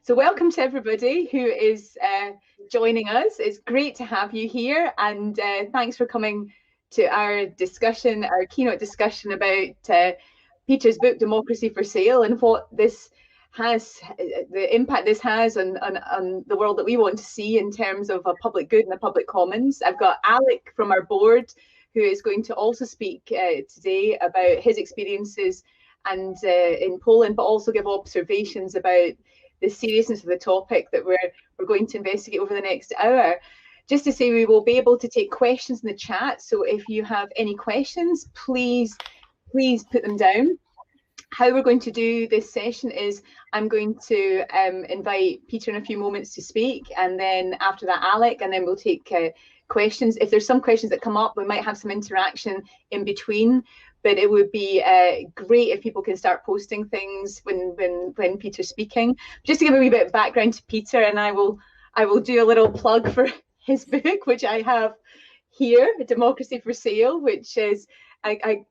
So welcome to everybody who is joining us. It's great to have you here, and thanks for coming to our discussion, our keynote discussion about Peter's book, Democracy for Sale, and what this has, the impact this has on the world that we want to see in terms of a public good and a public commons. I've got Alec from our board who is going to also speak today about his experiences and in Poland, but also give observations about the seriousness of the topic that we're going to investigate over the next hour. Just to say, we will be able to take questions in the chat. So if you have any questions, please put them down. How we're going to do this session is I'm going to invite Peter in a few moments to speak, and then after that Alec, and then we'll take questions. If there's some questions that come up, we might have some interaction in between, but it would be great if people can start posting things when Peter's speaking. Just to give a wee bit of background to Peter, and I will do a little plug for his book, which I have here, Democracy for Sale, which is an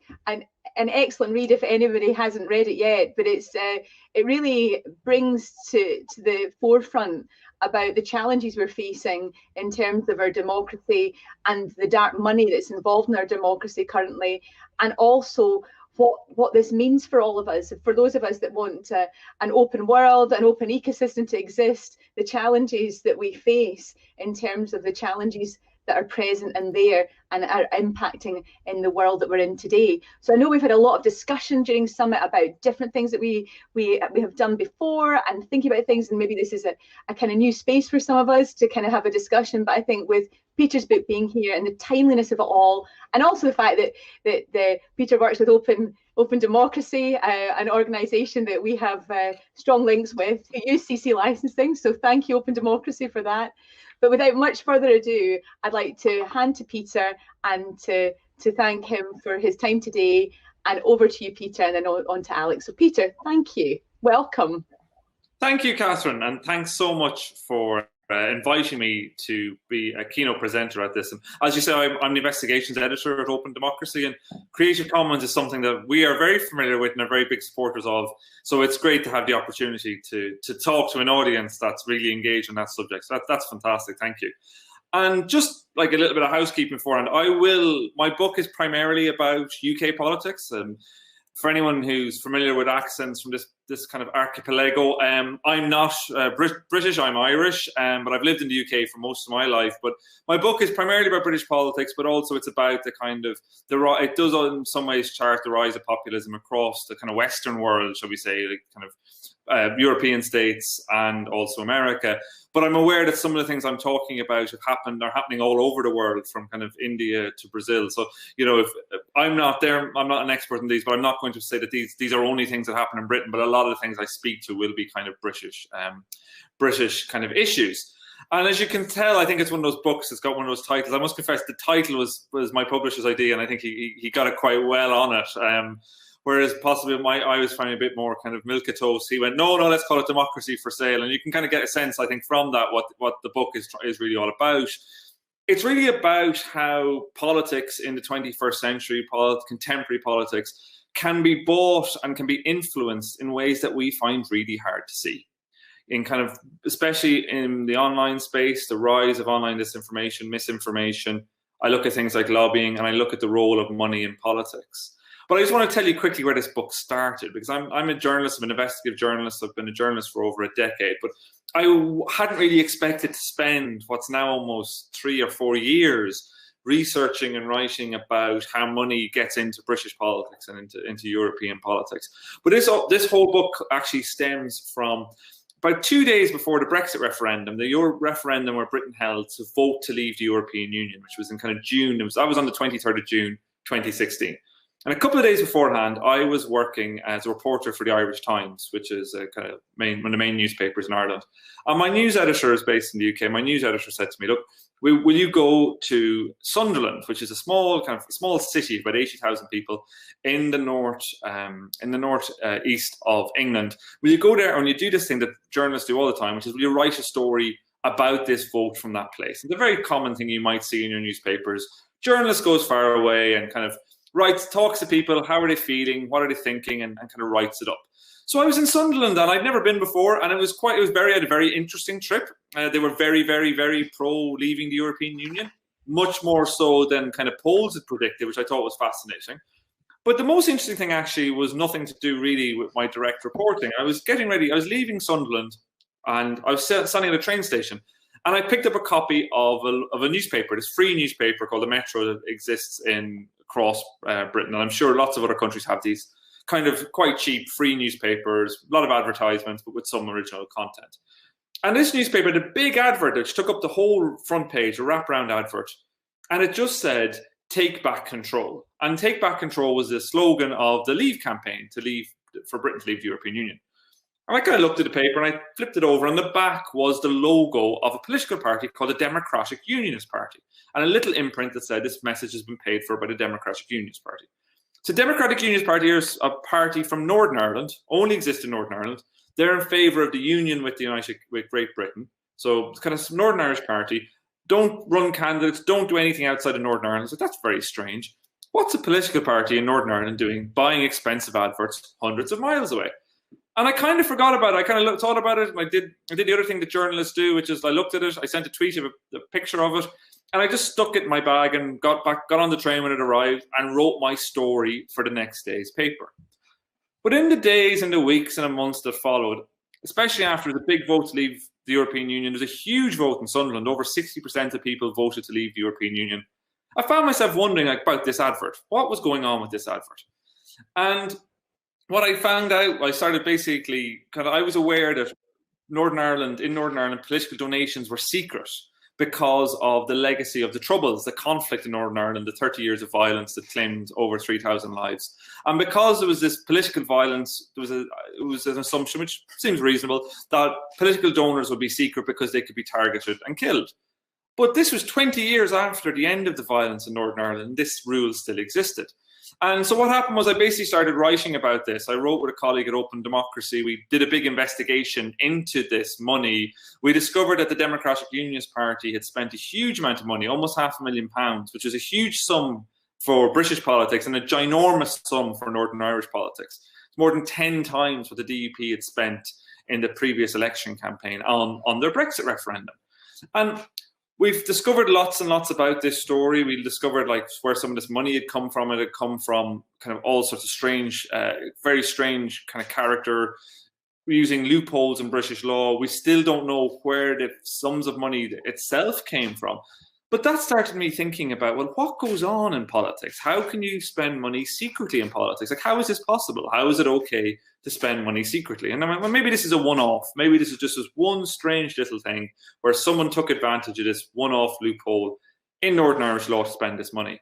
excellent read if anybody hasn't read it yet. But it really brings to the forefront about the challenges we're facing in terms of our democracy and the dark money that's involved in our democracy currently, and also what this means for all of us, for those of us that want an open world, an open ecosystem to exist, the challenges that we face in terms of the challenges that are present and there and are impacting in the world that we're in today. So I know we've had a lot of discussion during Summit about different things that we have done before and thinking about things, and maybe this is a kind of new space for some of us to kind of have a discussion. But I think with Peter's book being here and the timeliness of it all, and also the fact that Peter works with Open Democracy, an organisation that we have strong links with, who use CC licensing. So thank you, Open Democracy, for that. But without much further ado, I'd like to hand to Peter and to thank him for his time today. And over to you, Peter, and then on to Alex. So Peter, thank you. Welcome. Thank you, Catherine, and thanks so much for inviting me to be a keynote presenter at this. And as you say, I'm the investigations editor at Open Democracy, and Creative Commons is something that we are very familiar with and are very big supporters of. So it's great to have the opportunity to talk to an audience that's really engaged in that subject. So that's fantastic. Thank you. And just like a little bit of housekeeping beforehand, my book is primarily about UK politics. For anyone who's familiar with accents from this kind of archipelago, I'm not British, I'm Irish, but I've lived in the UK for most of my life. But my book is primarily about British politics, but also it's about the kind of, it does in some ways chart the rise of populism across the kind of Western world, shall we say, like kind of European states and also America. But I'm aware that some of the things I'm talking about are happening all over the world, from kind of India to Brazil. So, you know, if I'm not an expert in these, but I'm not going to say that these are only things that happen in Britain. But a lot of the things I speak to will be kind of British kind of issues. And as you can tell, I think it's one of those books. It's got one of those titles. I must confess, the title was my publisher's idea, and I think he got it quite well on it. Whereas possibly I was finding a bit more kind of milquetoast. He went, no, let's call it Democracy for Sale. And you can kind of get a sense, I think, from that what the book is really all about. It's really about how politics in the 21st century, contemporary politics, can be bought and can be influenced in ways that we find really hard to see. In kind of, especially in the online space, the rise of online disinformation, misinformation. I look at things like lobbying, and I look at the role of money in politics. But I just want to tell you quickly where this book started, because I'm a journalist, I'm an investigative journalist. I've been a journalist for over a decade, but I hadn't really expected to spend what's now almost 3 or 4 years researching and writing about how money gets into British politics and into European politics. But this whole book actually stems from about 2 days before the Brexit referendum, the referendum where Britain held to vote to leave the European Union, which was in kind of June. That was on the 23rd of June, 2016. And a couple of days beforehand, I was working as a reporter for the Irish Times, which is a kind of one of the main newspapers in Ireland. And my news editor is based in the UK. My news editor said to me, look, will you go to Sunderland, which is a small city, about 80,000 people in the north east of England. Will you go there and you do this thing that journalists do all the time, which is will you write a story about this vote from that place? And the very common thing you might see in your newspapers, journalist goes far away and kind of talks to people, how are they feeling, what are they thinking, and kind of writes it up. So I was in Sunderland, and I'd never been before, and it was a very interesting trip. They were very, very, very pro leaving the European Union, much more so than kind of polls had predicted, which I thought was fascinating. But the most interesting thing actually was nothing to do really with my direct reporting. I was getting ready, I was leaving Sunderland, and I was standing at a train station, and I picked up a copy of a newspaper, this free newspaper called The Metro that exists across Britain. And I'm sure lots of other countries have these kind of quite cheap free newspapers, a lot of advertisements, but with some original content. And this newspaper had a big advert which took up the whole front page, a wraparound advert. And it just said, "Take back control." And "Take back control" was the slogan of the Leave campaign, for Britain to leave the European Union. And I kind of looked at the paper and I flipped it over. On the back was the logo of a political party called the Democratic Unionist Party, and a little imprint that said, "This message has been paid for by the Democratic Unionist Party." So Democratic Unionist Party is a party from Northern Ireland, only exists in Northern Ireland. They're in favour of the union with Great Britain. So it's kind of a Northern Irish party. Don't run candidates, don't do anything outside of Northern Ireland. So that's very strange. What's a political party in Northern Ireland doing, buying expensive adverts hundreds of miles away? And I kind of forgot about it. I kind of thought about it. And I did the other thing that journalists do, which is I looked at it. I sent a tweet of a picture of it. And I just stuck it in my bag and got on the train when it arrived and wrote my story for the next day's paper. But in the days and the weeks and the months that followed, especially after the big vote to leave the European Union, there was a huge vote in Sunderland. Over 60% of people voted to leave the European Union. I found myself wondering about this advert. What was going on with this advert? And what I found out, I started basically, I was aware that in Northern Ireland, political donations were secret because of the legacy of the Troubles, the conflict in Northern Ireland, the 30 years of violence that claimed over 3,000 lives. And because there was this political violence, it was an assumption, which seems reasonable, that political donors would be secret because they could be targeted and killed. But this was 20 years after the end of the violence in Northern Ireland, and this rule still existed. And so what happened was I basically started writing about this. I wrote with a colleague at Open Democracy. We did a big investigation into this money. We discovered that the Democratic Unionist Party had spent a huge amount of money, almost £500,000, which is a huge sum for British politics and a ginormous sum for Northern Irish politics. It's more than 10 times what the DUP had spent in the previous election campaign on their Brexit referendum. And we've discovered lots and lots about this story. We discovered where some of this money had come from. It had come from kind of all sorts of strange, very strange kind of character, using loopholes in British law. We still don't know where the sums of money itself came from. But that started me thinking about, well, what goes on in politics? How can you spend money secretly in politics? How is this possible? How is it okay to spend money secretly? And well, maybe this is a one-off. Maybe this is just this one strange little thing where someone took advantage of this one-off loophole in Northern Irish law to spend this money.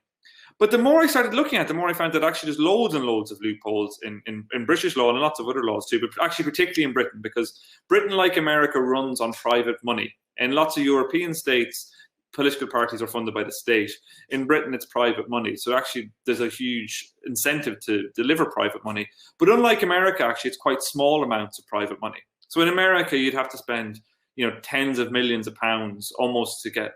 But the more I started looking at it, the more I found that actually there's loads and loads of loopholes in British law and lots of other laws too, but actually particularly in Britain, because Britain, like America, runs on private money. In lots of European states, political parties are funded by the state. In Britain, it's private money. So actually, there's a huge incentive to deliver private money. But unlike America, actually, it's quite small amounts of private money. So in America, you'd have to spend, tens of millions of pounds almost to get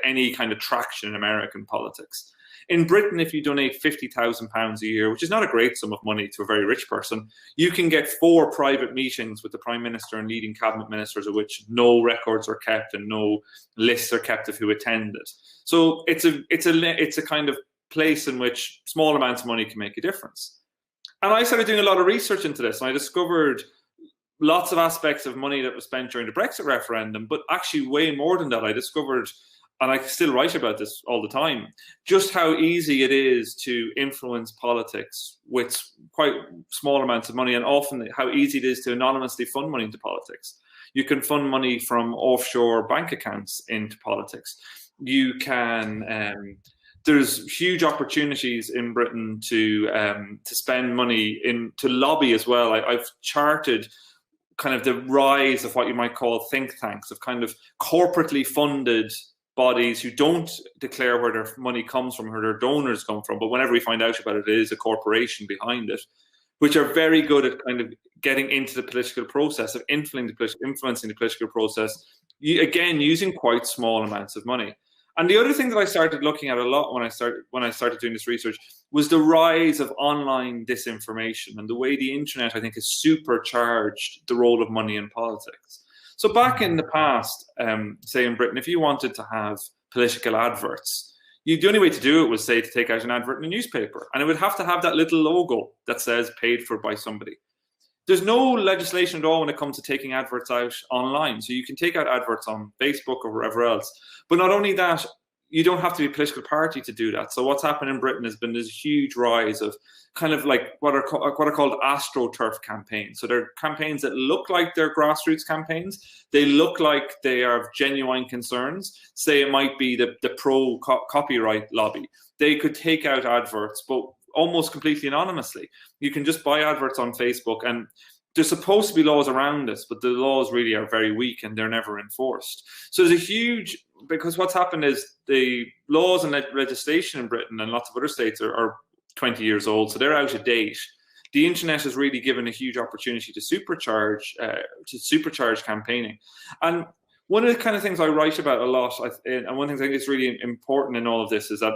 any kind of traction in American politics. In Britain, if you donate £50,000 a year, which is not a great sum of money to a very rich person, you can get 4 private meetings with the Prime Minister and leading cabinet ministers, of which no records are kept and no lists are kept of who attended. So it's a kind of place in which small amounts of money can make a difference. And I started doing a lot of research into this, and I discovered lots of aspects of money that was spent during the Brexit referendum, but actually way more than that. I discovered, and I still write about this all the time, just how easy it is to influence politics with quite small amounts of money, and often how easy it is to anonymously fund money into politics. You can fund money from offshore bank accounts into politics. You can, there's huge opportunities in Britain to spend money to lobby as well. I've charted kind of the rise of what you might call think tanks, of kind of corporately funded bodies who don't declare where their money comes from, where their donors come from, but whenever we find out about it, it is a corporation behind it, which are very good at kind of getting into the political process, of influencing the political process, again, using quite small amounts of money. And the other thing that I started looking at a lot when I started doing this research was the rise of online disinformation and the way the internet, I think, has supercharged the role of money in politics. So back in the past, say in Britain, if you wanted to have political adverts, the only way to do it was, say, to take out an advert in a newspaper, and it would have to have that little logo that says paid for by somebody. There's no legislation at all when it comes to taking adverts out online. So you can take out adverts on Facebook or wherever else. But not only that, you don't have to be a political party to do that. So what's happened in Britain has been this huge rise of kind of like what are called AstroTurf campaigns. So they're campaigns that look like they're grassroots campaigns. They look like they are genuine concerns. Say it might be the pro copyright lobby. They could take out adverts, but almost completely anonymously. You can just buy adverts on Facebook, and there's supposed to be laws around this, but the laws really are very weak and they're never enforced. So there's a huge, because what's happened is the laws and legislation in Britain and lots of other states are 20 years old, so they're out of date. The internet has really given a huge opportunity to supercharge campaigning. And one of the kind of things I write about a lot, and one thing I think is really important in all of this, is that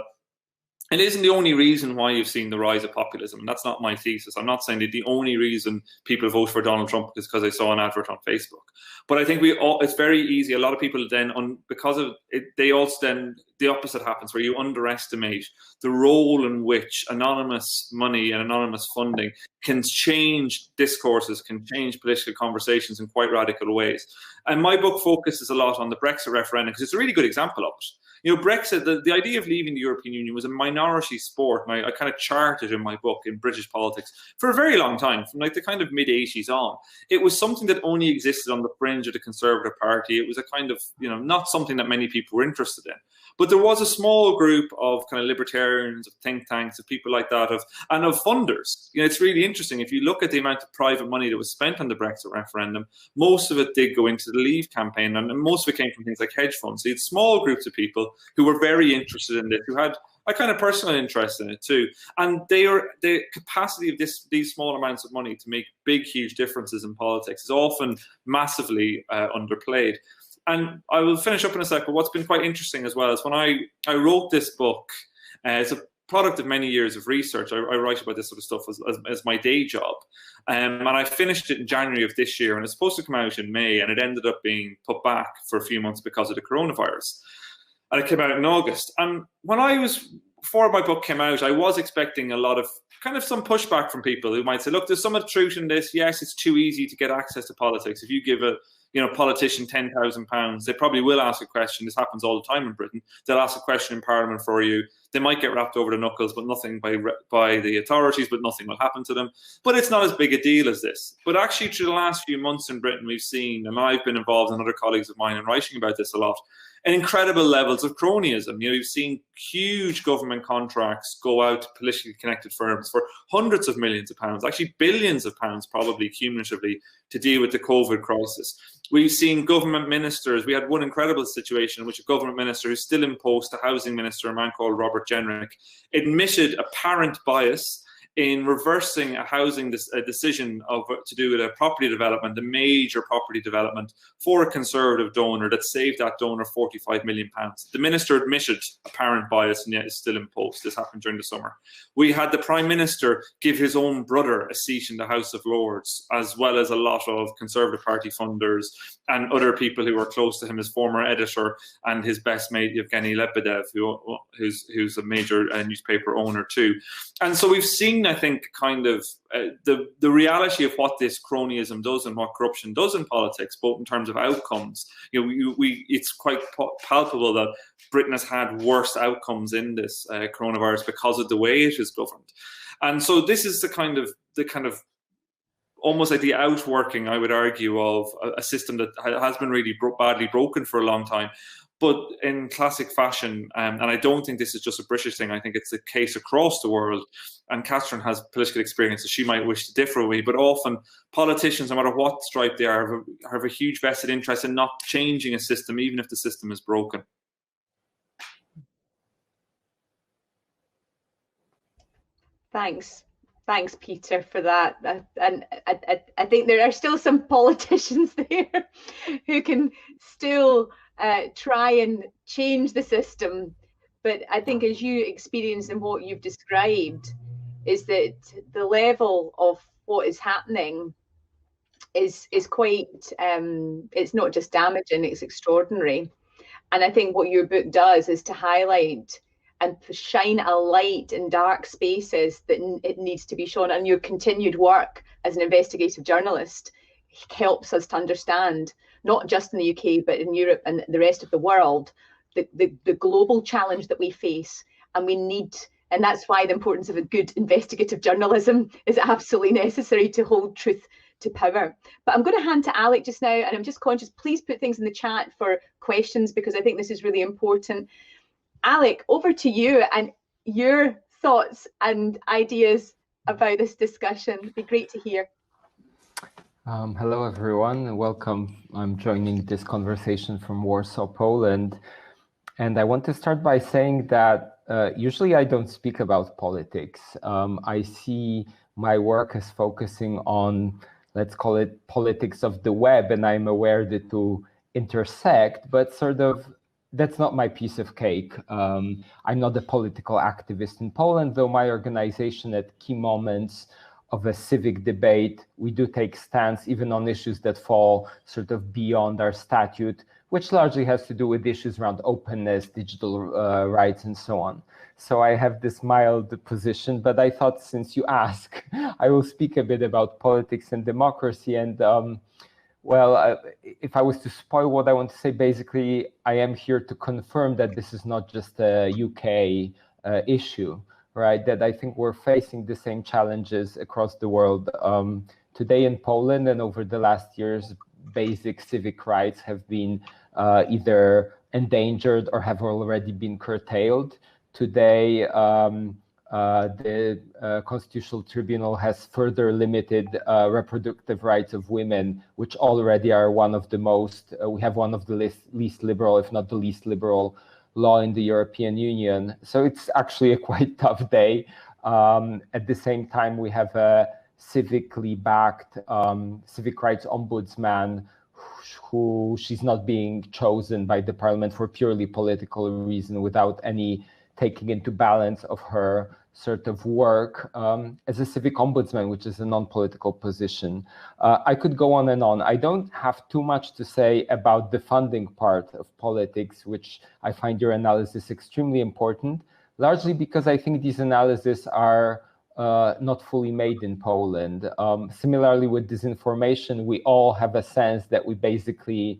it isn't the only reason why you've seen the rise of populism. And that's not my thesis. I'm not saying that the only reason people vote for Donald Trump is because they saw an advert on Facebook. But I think it's very easy. A lot of people then, because of it, they also then, the opposite happens, where you underestimate the role in which anonymous money and anonymous funding can change discourses, can change political conversations in quite radical ways. And my book focuses a lot on the Brexit referendum because it's a really good example of it. You know, Brexit, the idea of leaving the European Union was a minority sport, and I kind of chart it in my book in British politics for a very long time, from like the kind of mid-80s on. It was something that only existed on the fringe of the Conservative Party. It was a kind of, you know, not something that many people were interested in. But there was a small group of kind of libertarians, of think tanks, of people like that, and of funders. You know, it's really interesting. If you look at the amount of private money that was spent on the Brexit referendum, most of it did go into the Leave campaign, and most of it came from things like hedge funds. So you had small groups of people who were very interested in this, who had a kind of personal interest in it too. And the capacity of these small amounts of money to make big, huge differences in politics is often massively underplayed. And I will finish up in a sec, but what's been quite interesting as well is when I wrote this book, it's a product of many years of research. I write about this sort of stuff as my day job. And I finished it in January of this year, and it's supposed to come out in May, and it ended up being put back for a few months because of the coronavirus. And it came out in August. And before my book came out, I was expecting a lot of kind of some pushback from people who might say, look, there's some of the truth in this. Yes, it's too easy to get access to politics. If you give a politician £10,000, they probably will ask a question. This happens all the time in Britain. They'll ask a question in Parliament for you. They might get wrapped over the knuckles, but nothing by the authorities, but nothing will happen to them. But it's not as big a deal as this. But actually, through the last few months in Britain, we've seen, and I've been involved, and other colleagues of mine in writing about this a lot, and incredible levels of cronyism. You know, you've seen huge government contracts go out to politically connected firms for hundreds of millions of pounds, actually billions of pounds, probably cumulatively, to deal with the COVID crisis. We've seen government ministers. We had one incredible situation in which a government minister who's still in post, a housing minister, a man called Robert Jenrick, admitted apparent bias in reversing a decision to do with a property development, a major property development, for a Conservative donor that saved that donor £45 million. The minister admitted apparent bias and yet is still in post. This happened during the summer. We had the Prime Minister give his own brother a seat in the House of Lords, as well as a lot of Conservative Party funders and other people who were close to him, his former editor and his best mate, Yevgeny Lebedev, who's a major newspaper owner too. And so we've seen, I think, kind of the reality of what this cronyism does and what corruption does in politics, both in terms of outcomes. You know, it's quite palpable that Britain has had worse outcomes in this coronavirus because of the way it is governed. And so this is the kind of almost like the outworking, I would argue, of a system that has been really badly broken for a long time. But in classic fashion, and I don't think this is just a British thing, I think it's a case across the world, and Catherine has political experience, so she might wish to differ with me, but often politicians, no matter what stripe they are, have a huge vested interest in not changing a system, even if the system is broken. Thanks, Peter, for that. And I think there are still some politicians there who can still try and change the system. But I think as you experience and what you've described is that the level of what is happening is quite it's not just damaging, it's extraordinary. And I think what your book does is to highlight and shine a light in dark spaces that it needs to be shown. And your continued work as an investigative journalist helps us to understand, not just in the UK, but in Europe and the rest of the world, the global challenge that we face. And we need, and that's why the importance of a good investigative journalism is absolutely necessary to hold truth to power. But I'm going to hand to Alec just now, and I'm just conscious, please put things in the chat for questions, because I think this is really important. Alec, over to you and your thoughts and ideas about this discussion. It'd be great to hear. Hello, everyone. Welcome. I'm joining this conversation from Warsaw, Poland. And I want to start by saying that usually I don't speak about politics. I see my work as focusing on, let's call it, politics of the web, and I'm aware that to intersect, but sort of that's not my piece of cake. I'm not a political activist in Poland, though my organization at key moments of a civic debate, we do take stance even on issues that fall sort of beyond our statute, which largely has to do with issues around openness, digital rights, and so on. So I have this mild position, but I thought since you ask, I will speak a bit about politics and democracy. And well, if I was to spoil what I want to say, basically, I am here to confirm that this is not just a UK issue, right? That I think we're facing the same challenges across the world. Today in Poland and over the last years, basic civic rights have been either endangered or have already been curtailed. Today, the Constitutional Tribunal has further limited reproductive rights of women, which already are one of the most, we have one of the least liberal, if not the least liberal law in the European Union. So it's actually a quite tough day. At the same time, we have a civically backed civic rights ombudsman who she's not being chosen by the parliament for purely political reason without any taking into balance of her sort of work as a civic ombudsman, which is a non-political position. I could go on and on. I don't have too much to say about the funding part of politics, which I find your analysis extremely important, largely because I think these analyses are not fully made in Poland. Similarly with disinformation, we all have a sense that we basically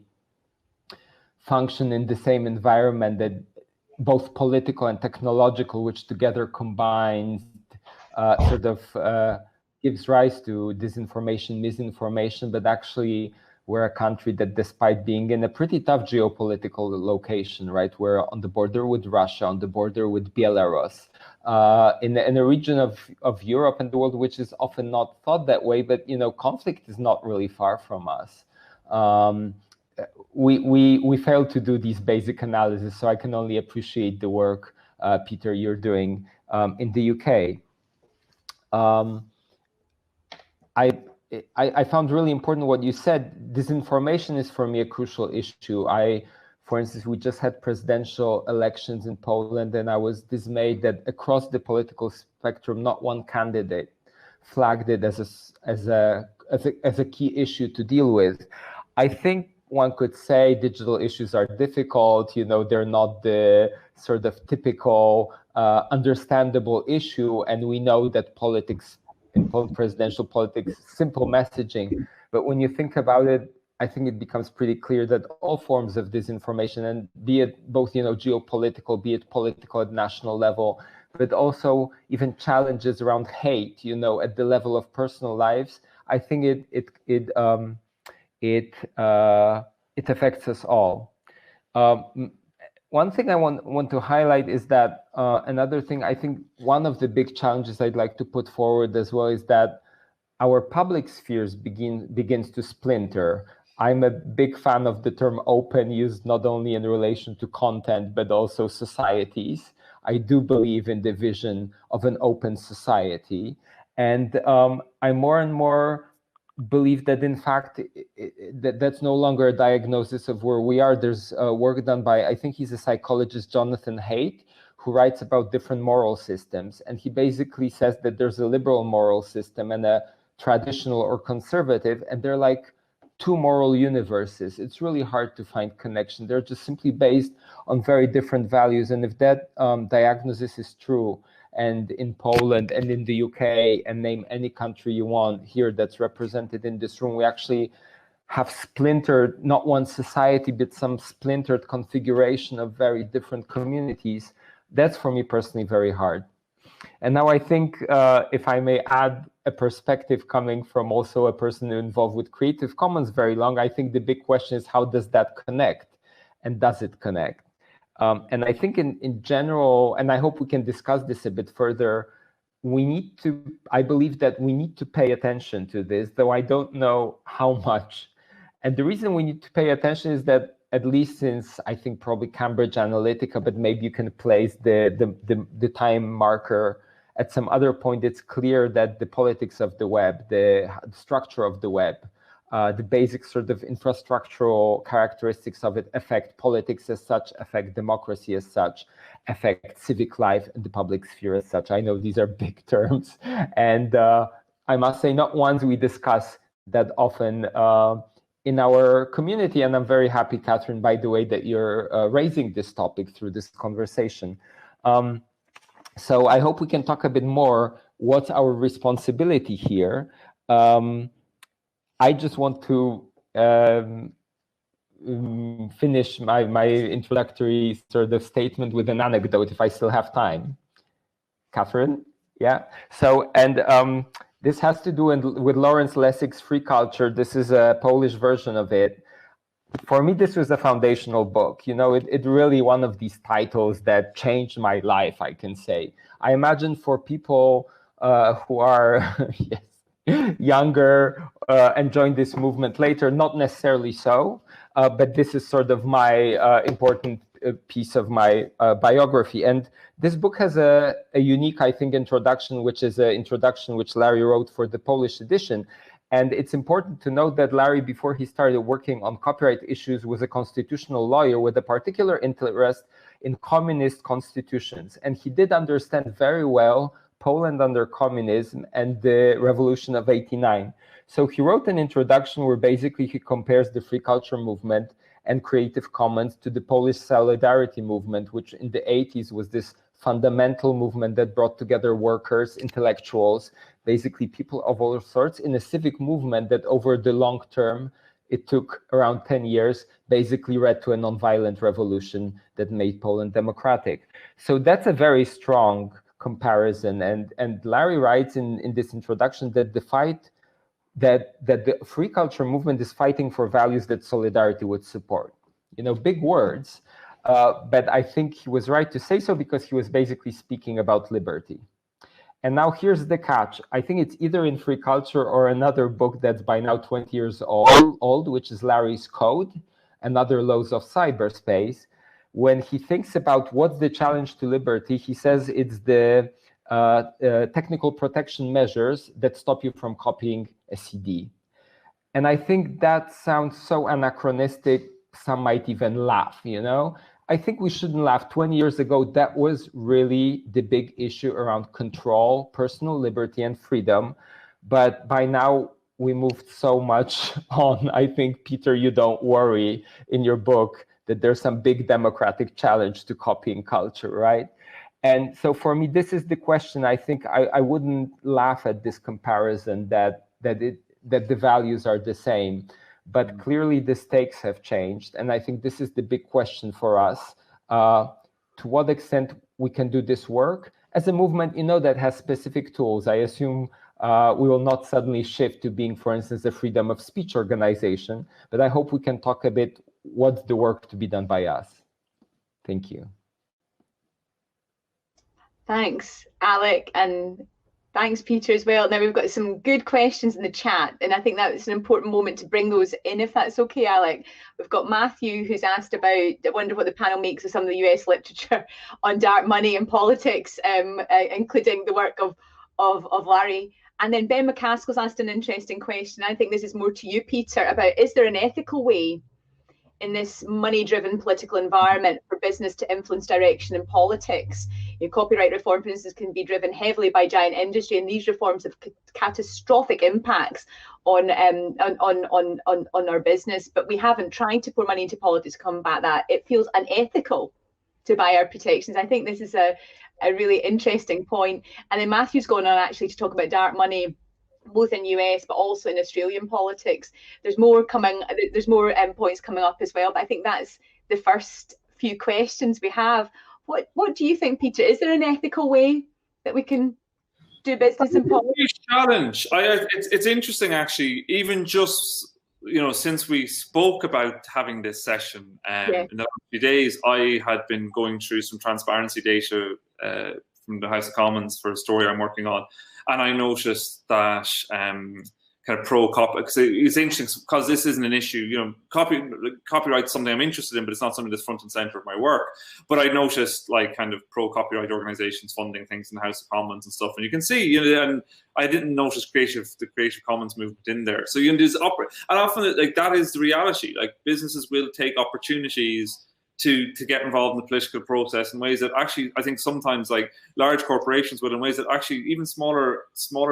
function in the same environment, that both political and technological, which together combines sort of gives rise to disinformation, misinformation, but actually we're a country that, despite being in a pretty tough geopolitical location, right? We're on the border with Russia, on the border with Belarus, in a region of Europe and the world, which is often not thought that way, but you know, conflict is not really far from us. We failed to do these basic analysis, so I can only appreciate the work, Peter, you're doing in the UK. I found really important what you said. Disinformation is for me a crucial issue. For instance, we just had presidential elections in Poland, and I was dismayed that across the political spectrum, not one candidate flagged it as a key issue to deal with. I think one could say digital issues are difficult, you know, they're not the sort of typical understandable issue. And we know that politics, in presidential politics, simple messaging. But when you think about it, I think it becomes pretty clear that all forms of disinformation, and be it both, you know, geopolitical, be it political at national level, but also even challenges around hate, you know, at the level of personal lives, I think it affects us all. One thing I want to highlight is that another thing, I think one of the big challenges I'd like to put forward as well is that our public spheres begins to splinter. I'm a big fan of the term open, used not only in relation to content, but also societies. I do believe in the vision of an open society. And I'm more and more believe that in fact that's no longer a diagnosis of where we are. There's work done by, I think he's a psychologist, Jonathan Haidt, who writes about different moral systems, and he basically says that there's a liberal moral system and a traditional or conservative, and they're like two moral universes. It's really hard to find connection. They're just simply based on very different values. And if that diagnosis is true, and in Poland and in the UK, and name any country you want here that's represented in this room, we actually have splintered, not one society, but some splintered configuration of very different communities. That's for me personally very hard. And now I think, if I may add a perspective coming from also a person involved with Creative Commons very long, I think the big question is, how does that connect? And does it connect? And I think in general, and I hope we can discuss this a bit further, I believe that we need to pay attention to this, though I don't know how much. And the reason we need to pay attention is that, at least since I think probably Cambridge Analytica, but maybe you can place the time marker at some other point, it's clear that the politics of the web, the structure of the web, the basic sort of infrastructural characteristics of it affect politics as such, affect democracy as such, affect civic life and the public sphere as such. I know these are big terms, and I must say not ones we discuss that often in our community. And I'm very happy, Catherine, by the way, that you're raising this topic through this conversation. So I hope we can talk a bit more what's our responsibility here. I just want to finish my introductory sort of statement with an anecdote, if I still have time. Catherine? Yeah. So, and this has to do with Lawrence Lessig's Free Culture. This is a Polish version of it. For me, this was a foundational book. You know, it really one of these titles that changed my life, I can say. I imagine for people who are yes, younger and joined this movement later, not necessarily so, but this is sort of my important piece of my biography. And this book has a unique, I think, introduction, which is an introduction which Larry wrote for the Polish edition. And it's important to note that Larry, before he started working on copyright issues, was a constitutional lawyer with a particular interest in communist constitutions. And he did understand very well Poland under communism and the revolution of '89. So he wrote an introduction where basically he compares the free culture movement and Creative Commons to the Polish Solidarity movement, which in the '80s was this fundamental movement that brought together workers, intellectuals, basically people of all sorts, in a civic movement that over the long term, it took around 10 years, basically led to a nonviolent revolution that made Poland democratic. So that's a very strong comparison. And Larry writes in this introduction that the fight, that the free culture movement is fighting for values that solidarity would support. You know, big words, but I think he was right to say so because he was basically speaking about liberty. And now here's the catch. I think it's either in Free Culture or another book that's by now 20 years old, which is Larry's Code and Other Laws of Cyberspace. When he thinks about what's the challenge to liberty, he says it's the technical protection measures that stop you from copying a CD. And I think that sounds so anachronistic, some might even laugh, you know? I think we shouldn't laugh. 20 years ago, that was really the big issue around control, personal liberty and freedom. But by now, we moved so much on. I think, Peter, you don't worry in your book that there's some big democratic challenge to copying culture, right? And so for me, this is the question. I think I wouldn't laugh at this comparison that the values are the same. But clearly the stakes have changed. And I think this is the big question for us. To what extent we can do this work as a movement, you know, that has specific tools. I assume we will not suddenly shift to being, for instance, a freedom of speech organization, but I hope we can talk a bit what's the work to be done by us. Thank you. Thanks, Alec, and thanks, Peter, as well. Now, we've got some good questions in the chat, and I think that's an important moment to bring those in, if that's okay, Alec. We've got Matthew, who's asked about, I wonder what the panel makes of some of the US literature on dark money and politics, including the work of Larry. And then Ben McCaskill's asked an interesting question. I think this is more to you, Peter, about is there an ethical way in this money-driven political environment for business to influence direction in politics? Copyright reform, for instance, can be driven heavily by giant industry, and these reforms have catastrophic impacts on our business. But we haven't tried to pour money into politics to combat that. It feels unethical to buy our protections. I think this is a really interesting point. And then Matthew's going on actually to talk about dark money, both in US but also in Australian politics. There's more coming. There's more points coming up as well. But I think that's the first few questions we have. What do you think, Peter? Is there an ethical way that we can do business in politics? Challenge. It's interesting actually. Even just since we spoke about having this session in the last few days, I had been going through some transparency data from the House of Commons for a story I'm working on, and I noticed that kind of pro-copy, because it's interesting because this isn't an issue. Copyright's something I'm interested in, but it's not something that's front and center of my work. But I noticed like kind of pro-copyright organizations funding things in the House of Commons and stuff, and you can see, and I didn't notice the Creative Commons movement in there. So there's and often like that is the reality. Like businesses will take opportunities to get involved in the political process in ways that actually, I think sometimes like large corporations will, in ways that actually even smaller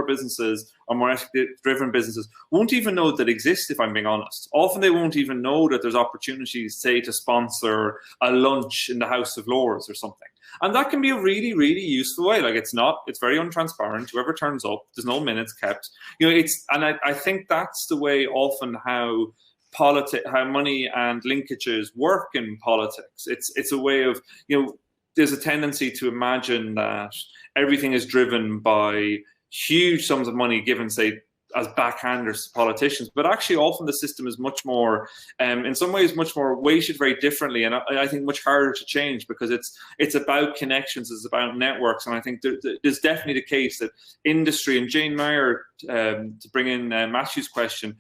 businesses or more ethically driven businesses won't even know that exist, if I'm being honest. Often they won't even know that there's opportunities, say, to sponsor a lunch in the House of Lords or something. And that can be a really, really useful way. Like it's very untransparent. Whoever turns up, there's no minutes kept. I think that's the way often how money and linkages work in politics. It's a way of, there's a tendency to imagine that everything is driven by huge sums of money given, say, as backhanders to politicians, but actually often the system is much more, in some ways, much more weighted very differently, and I think much harder to change because it's about connections, it's about networks, and I think there's definitely the case that industry, and Jane Meyer, to bring in Matthew's question,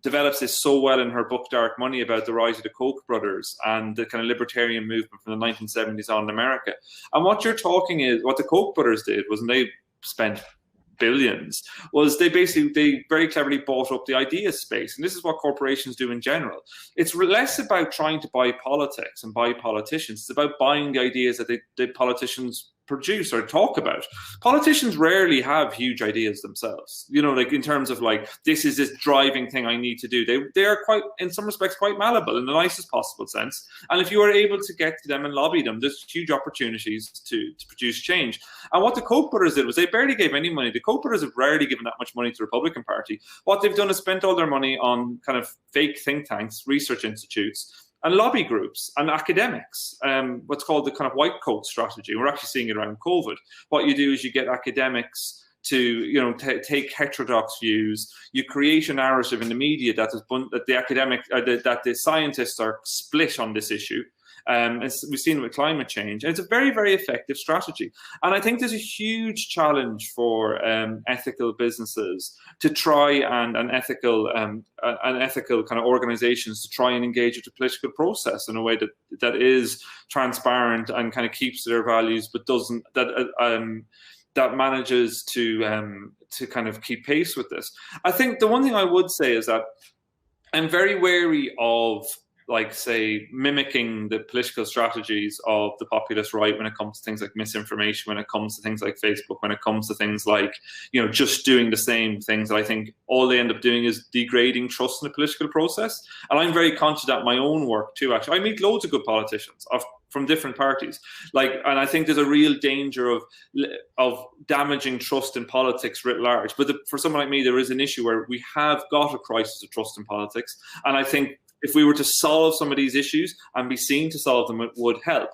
develops this so well in her book Dark Money about the rise of the Koch brothers and the kind of libertarian movement from the 1970s on in America. And what you're talking is, what the Koch brothers did was, and they spent billions, was they very cleverly bought up the idea space. And this is what corporations do in general. It's less about trying to buy politics and buy politicians. It's about buying the ideas that the politicians produce or talk about. Politicians rarely have huge ideas themselves, like in terms of like, this is this driving thing I need to do. They are quite, in some respects, quite malleable in the nicest possible sense. And if you are able to get to them and lobby them, there's huge opportunities to produce change. And what the Koch brothers did was they barely gave any money. The Koch brothers have rarely given that much money to the Republican Party. What they've done is spent all their money on kind of fake think tanks, research institutes, and lobby groups and academics, what's called the kind of white coat strategy. We're actually seeing it around COVID. What you do is you get academics to take heterodox views. You create a narrative in the media that the scientists are split on this issue. As we've seen with climate change, and it's a very, very effective strategy. And I think there's a huge challenge for ethical businesses to try and ethical kind of organizations to try and engage with the political process in a way that is transparent and kind of keeps their values, but doesn't that manages to kind of keep pace with this. I think the one thing I would say is that I'm very wary of, like, say, mimicking the political strategies of the populist right when it comes to things like misinformation, when it comes to things like Facebook, when it comes to things like, just doing the same things that I think all they end up doing is degrading trust in the political process. And I'm very conscious of that in my own work too, actually. I meet loads of good politicians from different parties, and I think there's a real danger of damaging trust in politics writ large. But for someone like me, there is an issue where we have got a crisis of trust in politics, and I think if we were to solve some of these issues and be seen to solve them, it would help.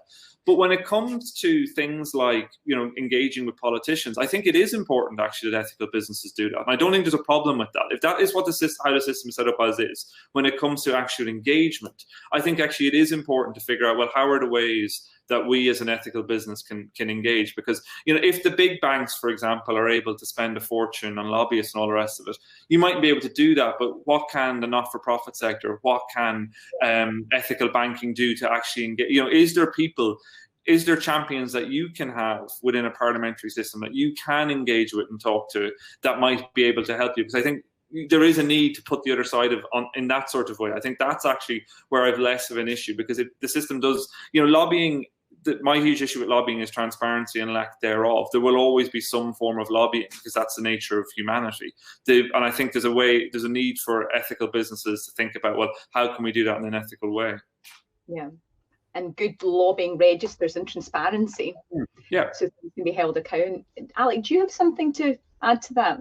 But when it comes to things like, engaging with politicians, I think it is important actually that ethical businesses do that. And I don't think there's a problem with that. If that is how the system is set up as is, when it comes to actual engagement, I think actually it is important to figure out, well, how are the ways that we as an ethical business can engage? Because, if the big banks, for example, are able to spend a fortune on lobbyists and all the rest of it, you might be able to do that. But what can the not-for-profit sector, what can ethical banking do to actually engage? Is there people is there champions that you can have within a parliamentary system that you can engage with and talk to that might be able to help you? Because I think there is a need to put the other side in that sort of way. I think that's actually where I have less of an issue, because the system does, lobbying. My huge issue with lobbying is transparency and lack thereof. There will always be some form of lobbying because that's the nature of humanity. And I think there's a need for ethical businesses to think about, well, how can we do that in an ethical way? Yeah. And good lobbying registers and transparency. Yeah. So things can be held account. Alec, do you have something to add to that?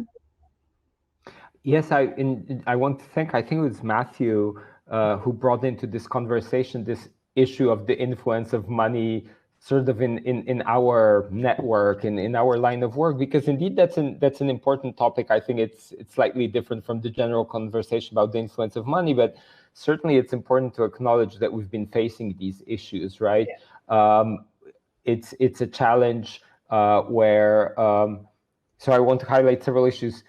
Yes, I want to thank, I think it was Matthew who brought into this conversation this issue of the influence of money sort of in our network, in our line of work, because indeed that's an important topic. I think it's slightly different from the general conversation about the influence of money, but certainly it's important to acknowledge that we've been facing these issues, right? Yeah. It's a challenge where, so I want to highlight several issues.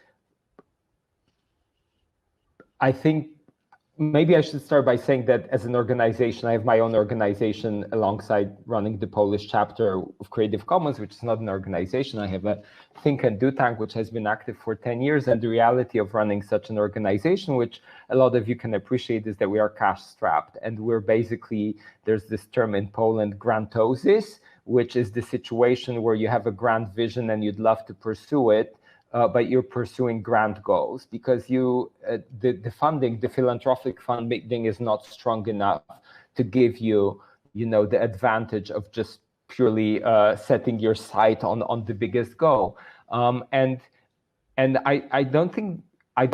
I think maybe I should start by saying that as an organization, I have my own organization alongside running the Polish chapter of Creative Commons, which is not an organization. I have a Think and Do tank, which has been active for 10 years. And the reality of running such an organization, which a lot of you can appreciate, is that we are cash strapped. And we're basically, there's this term in Poland, grantosis, which is the situation where you have a grand vision and you'd love to pursue it, but you're pursuing grant goals because the funding, the philanthropic funding is not strong enough to give you, the advantage of just purely setting your sight on the biggest goal. And I don't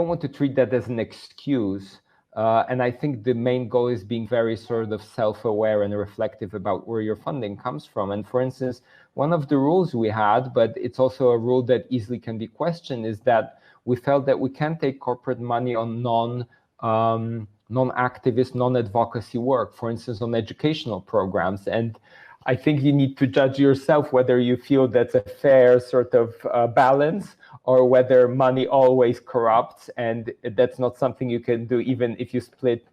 want to treat that as an excuse. And I think the main goal is being very sort of self-aware and reflective about where your funding comes from. And for instance, one of the rules we had, but it's also a rule that easily can be questioned, is that we felt that we can't take corporate money on non-activist, non-advocacy work, for instance, on educational programs. And I think you need to judge yourself whether you feel that's a fair sort of balance, or whether money always corrupts, and that's not something you can do even if you split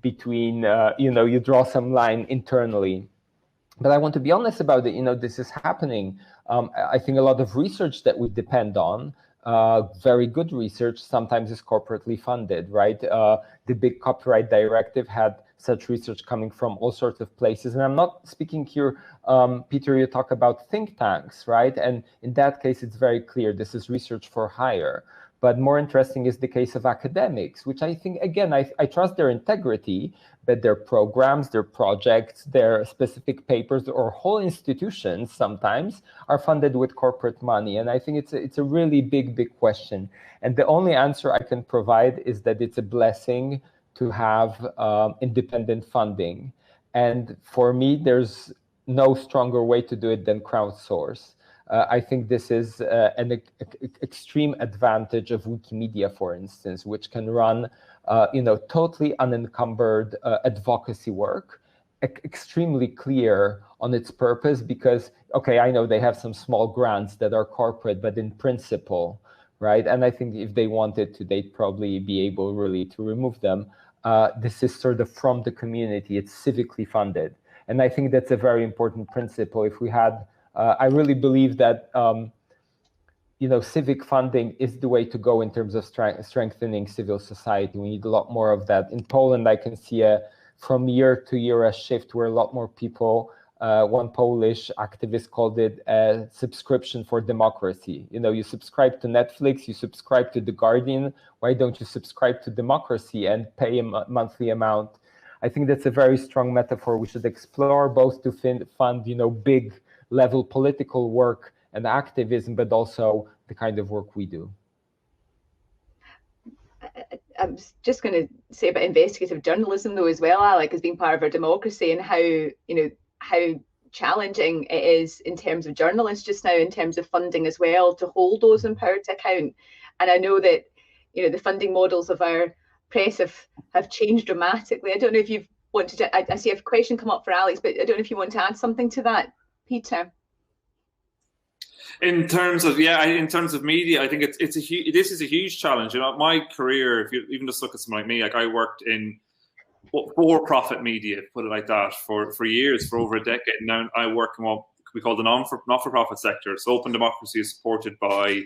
between, you draw some line internally. But I want to be honest about it. This is happening. I think a lot of research that we depend on, very good research, sometimes is corporately funded, right? The big copyright directive had such research coming from all sorts of places. And I'm not speaking here, Peter, you talk about think tanks, right? And in that case, it's very clear this is research for hire. But more interesting is the case of academics, which I think, again, I trust their integrity, but their programs, their projects, their specific papers, or whole institutions sometimes are funded with corporate money. And I think it's a really big question. And the only answer I can provide is that it's a blessing to have independent funding. And for me, there's no stronger way to do it than crowdsource. I think this is an extreme advantage of Wikimedia, for instance, which can run, totally unencumbered advocacy work, extremely clear on its purpose, because, okay, I know they have some small grants that are corporate, but in principle, right? And I think if they wanted to, they'd probably be able really to remove them. This is sort of from the community, it's civically funded. And I think that's a very important principle. If we had, I really believe that, civic funding is the way to go in terms of strengthening civil society. We need a lot more of that. In Poland, I can see from year to year a shift where a lot more people, one Polish activist called it a subscription for democracy. You subscribe to Netflix, you subscribe to The Guardian. Why don't you subscribe to democracy and pay a monthly amount? I think that's a very strong metaphor we should explore, both to fund, big level political work and activism, but also the kind of work we do. I'm just going to say about investigative journalism, though, as well, Alec, as being part of our democracy, and how challenging it is in terms of journalists just now, in terms of funding as well, to hold those in power to account. And I know that the funding models of our press have changed dramatically. I don't know if you want to. I see a question come up for Alex, but I don't know if you want to add something to that, Peter. In terms of media, I think this is a huge challenge. My career, if you even just look at someone like me, like I worked in for-profit media, put it like that, for years, for over a decade. Now I work in what we call the not-for-profit sector. So Open Democracy is supported by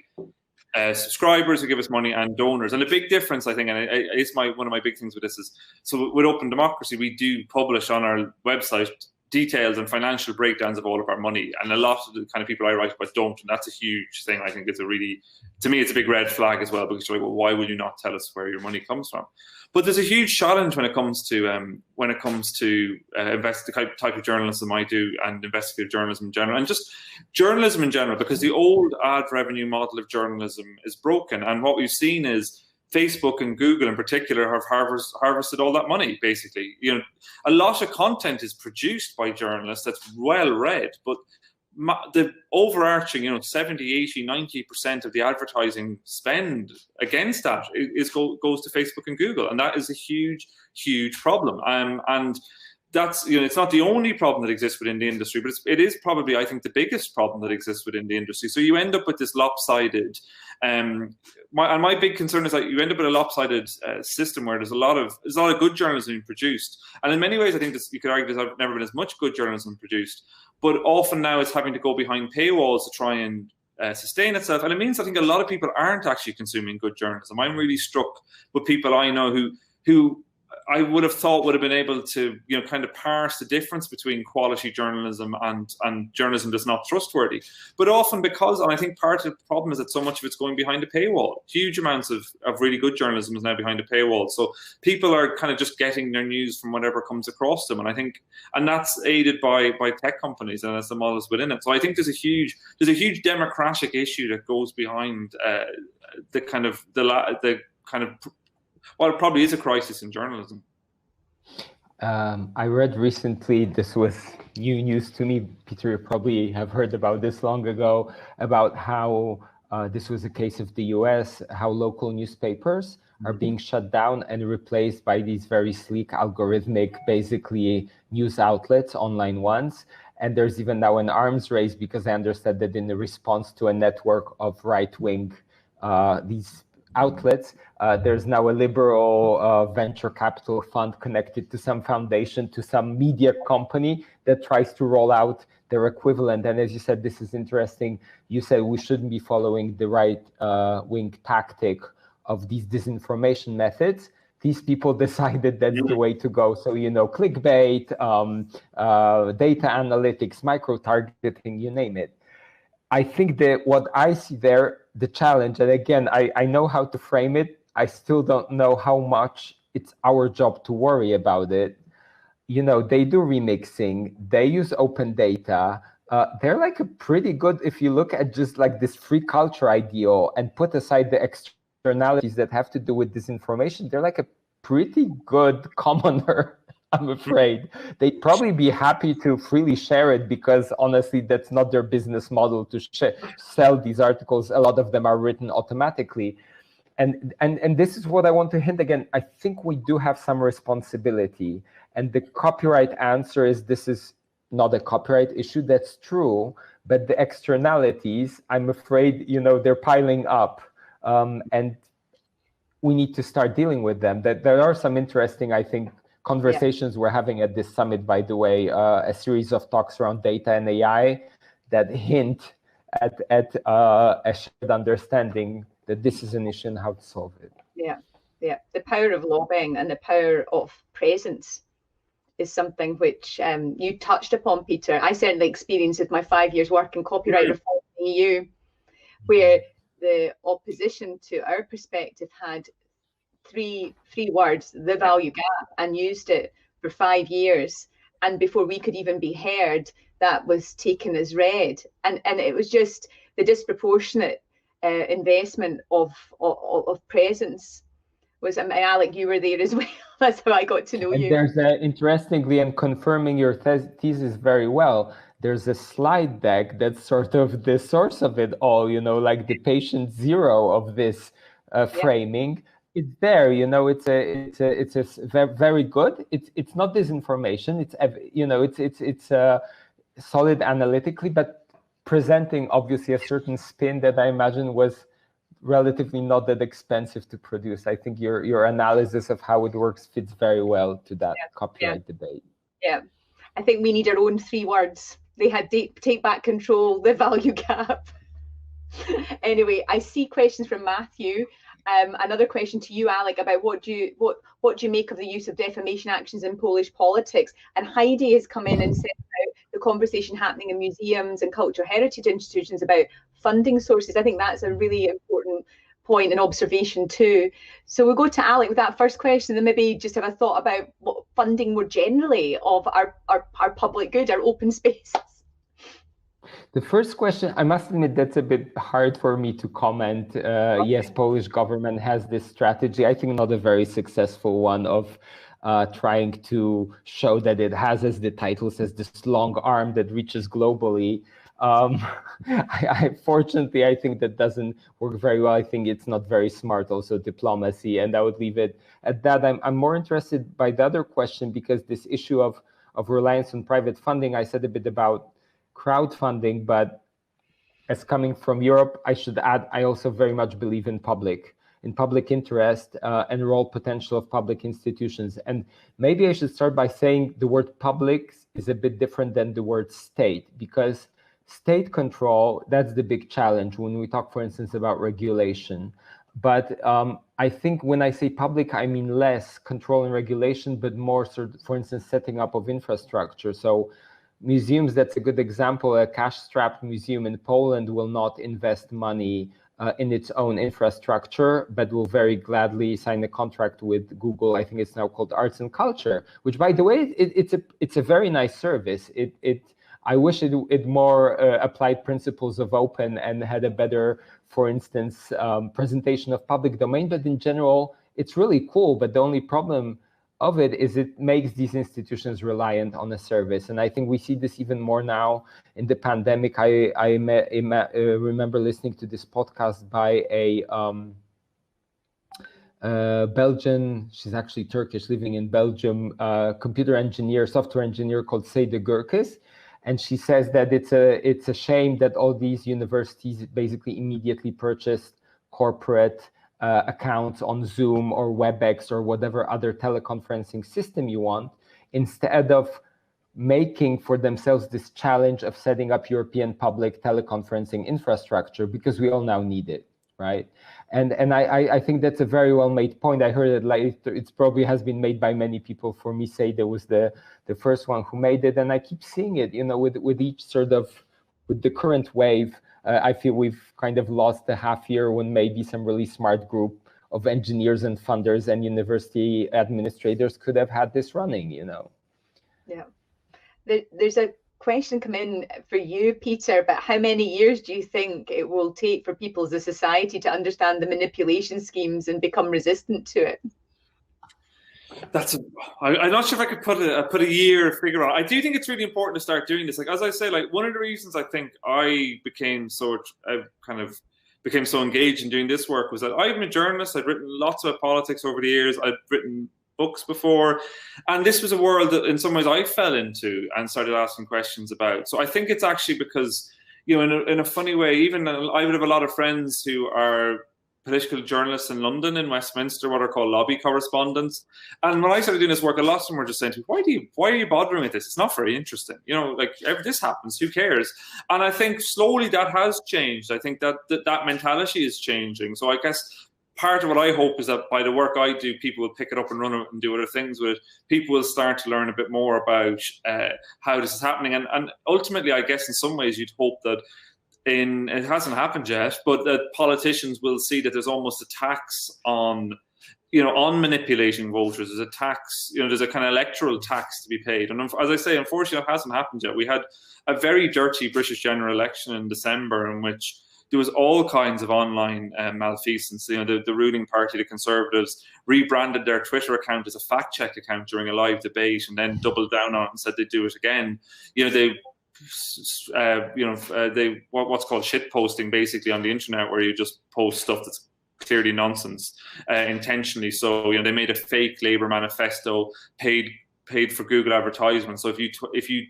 subscribers who give us money and donors. And a big difference, I think, and it's one of my big things with this is, so with Open Democracy, we do publish on our website details and financial breakdowns of all of our money. And a lot of the kind of people I write about don't, and that's a huge thing. I think to me, it's a big red flag as well, because you're like, well, why will you not tell us where your money comes from? But there's a huge challenge when it comes to the type of journalism I do, and investigative journalism in general, and just journalism in general, because the old ad revenue model of journalism is broken. And what we've seen is Facebook and Google in particular have harvested all that money, basically. A lot of content is produced by journalists that's well read, but the overarching, 70, 80, 90% of the advertising spend against that goes to Facebook and Google. And that is a huge, huge problem. And that's, it's not the only problem that exists within the industry, but it is probably, I think, the biggest problem that exists within the industry. So you end up with this lopsided, my big concern is that you end up with a lopsided system where there's a lot of good journalism being produced. And in many ways, I think you could argue there's never been as much good journalism produced, but often now it's having to go behind paywalls to try and sustain itself. And it means I think a lot of people aren't actually consuming good journalism. I'm really struck with people I know who I would have thought would have been able to, kind of parse the difference between quality journalism and journalism that's not trustworthy. But often and I think part of the problem is that so much of it's going behind a paywall. Huge amounts of really good journalism is now behind a paywall. So people are kind of just getting their news from whatever comes across them. And that's aided by tech companies, and that's the models within it. So I think there's a huge democratic issue that goes behind well, it probably is a crisis in journalism. I read recently, this was new news to me, Peter, you probably have heard about this long ago, about how this was a case of the US, how local newspapers are being shut down and replaced by these very sleek, algorithmic, basically news outlets, online ones. And there's even now an arms race, because I understand that in the response to a network of right-wing, these outlets, there's now a liberal venture capital fund connected to some foundation, to some media company that tries to roll out their equivalent. And as you said, this is interesting. You said we shouldn't be following the right-wing tactic of these disinformation methods. These people decided that's the way to go. So, clickbait, data analytics, micro-targeting, you name it. I think that what I see there, the challenge, and again, I know how to frame it. I still don't know how much it's our job to worry about it. They do remixing. They use open data. They're like a pretty good, if you look at just like this free culture ideal and put aside the externalities that have to do with disinformation, they're like a pretty good commoner. I'm afraid they'd probably be happy to freely share it, because honestly, that's not their business model to sell these articles. A lot of them are written automatically. And this is what I want to hint again. I think we do have some responsibility. And the copyright answer is, this is not a copyright issue. That's true. But the externalities, I'm afraid, they're piling up. And we need to start dealing with them. That there are some interesting, I think, conversations we're having at this summit, by the way, a series of talks around data and AI that hint at a shared understanding that this is an issue and how to solve it. Yeah. The power of lobbying and the power of presence is something which you touched upon, Peter. I certainly experienced with my 5 years work in copyright reform in the EU, where the opposition to our perspective had three words, the value gap, and used it for 5 years. And before we could even be heard, that was taken as read. And it was just the disproportionate investment of presence was, Alec, you were there as well. That's how I got to know you. There's interestingly, and confirming your thesis very well, there's a slide deck that's sort of the source of it all, like the patient zero of this framing. It's there, it's very good. It's not disinformation. It's solid analytically, but presenting obviously a certain spin that I imagine was relatively not that expensive to produce. I think your analysis of how it works fits very well to that copyright debate. Yeah, I think we need our own 3 words. They had take back control, the value gap. Anyway, I see questions from Matthew. Another question to you, Alec, about what do you make of the use of defamation actions in Polish politics? And Heidi has come in and said about the conversation happening in museums and cultural heritage institutions about funding sources. I think that's a really important point and observation too. So we'll go to Alec with that first question, and maybe just have a thought about what funding more generally of our public good, our open spaces. The first question, I must admit, that's a bit hard for me to comment. Okay. Yes, Polish government has this strategy, I think not a very successful one, of trying to show that it has, as the title says, this long arm that reaches globally. Fortunately, I think that doesn't work very well. I think it's not very smart, also diplomacy, and I would leave it at that. I'm more interested by the other question, because this issue of reliance on private funding, I said a bit about crowdfunding, but as coming from Europe, I should add, I also very much believe in public interest and role potential of public institutions. And maybe I should start by saying the word public is a bit different than the word state, because state control, that's the big challenge when we talk, for instance, about regulation. But I think when I say public, I mean less control and regulation, but more sort of, for instance, setting up of infrastructure. So museums, that's a good example. A cash-strapped museum in Poland will not invest money in its own infrastructure, but will very gladly sign a contract with Google. I think it's now called Arts and Culture, which, by the way, it's a very nice service. I wish it more applied principles of open and had a better, for instance, presentation of public domain. But in general, it's really cool. But the only problem of it is it makes these institutions reliant on a service. And I think we see this even more now in the pandemic. I remember listening to this podcast by a Belgian, she's actually Turkish, living in Belgium, computer engineer, software engineer called Seyde Gürkes. And she says that it's a shame that all these universities basically immediately purchased corporate accounts on Zoom or WebEx or whatever other teleconferencing system you want, instead of making for themselves this challenge of setting up European public teleconferencing infrastructure, because we all now need it, right? And I think that's a very well made point. I heard it it's probably has been made by many people. For me, say there was the first one who made it, and I keep seeing it, with each sort of, with the current wave. I feel we've kind of lost a half year when maybe some really smart group of engineers and funders and university administrators could have had this running, Yeah. There's a question come in for you, Peter, but how many years do you think it will take for people as a society to understand the manipulation schemes and become resistant to it? I'm not sure if I could put a year figure on. I do think it's really important to start doing this. Like, as I say, like, one of the reasons I think I became so engaged in doing this work was that I'm a journalist. I'd written lots about politics over the years. I'd written books before, and this was a world that in some ways I fell into and started asking questions about. So I think it's actually because, in a funny way, even I would have a lot of friends who are political journalists in London, in Westminster, what are called lobby correspondents. And when I started doing this work, a lot of them were just saying to me, why are you bothering with this? It's not very interesting. Like, if this happens, who cares? And I think slowly that has changed. I think that mentality is changing. So I guess part of what I hope is that by the work I do, people will pick it up and run it and do other things with it. People will start to learn a bit more about how this is happening. And ultimately, I guess in some ways you'd hope that it hasn't happened yet, but that politicians will see that there's almost a tax on manipulating voters. There's a tax, there's a kind of electoral tax to be paid. And as I say, unfortunately, it hasn't happened yet. We had a very dirty British general election in December in which there was all kinds of online malfeasance. The ruling party, the Conservatives, rebranded their Twitter account as a fact check account during a live debate and then doubled down on it and said they'd do it again. What's called shit posting, basically, on the internet, where you just post stuff that's clearly nonsense intentionally. So they made a fake Labour manifesto, paid for Google advertisements. So if you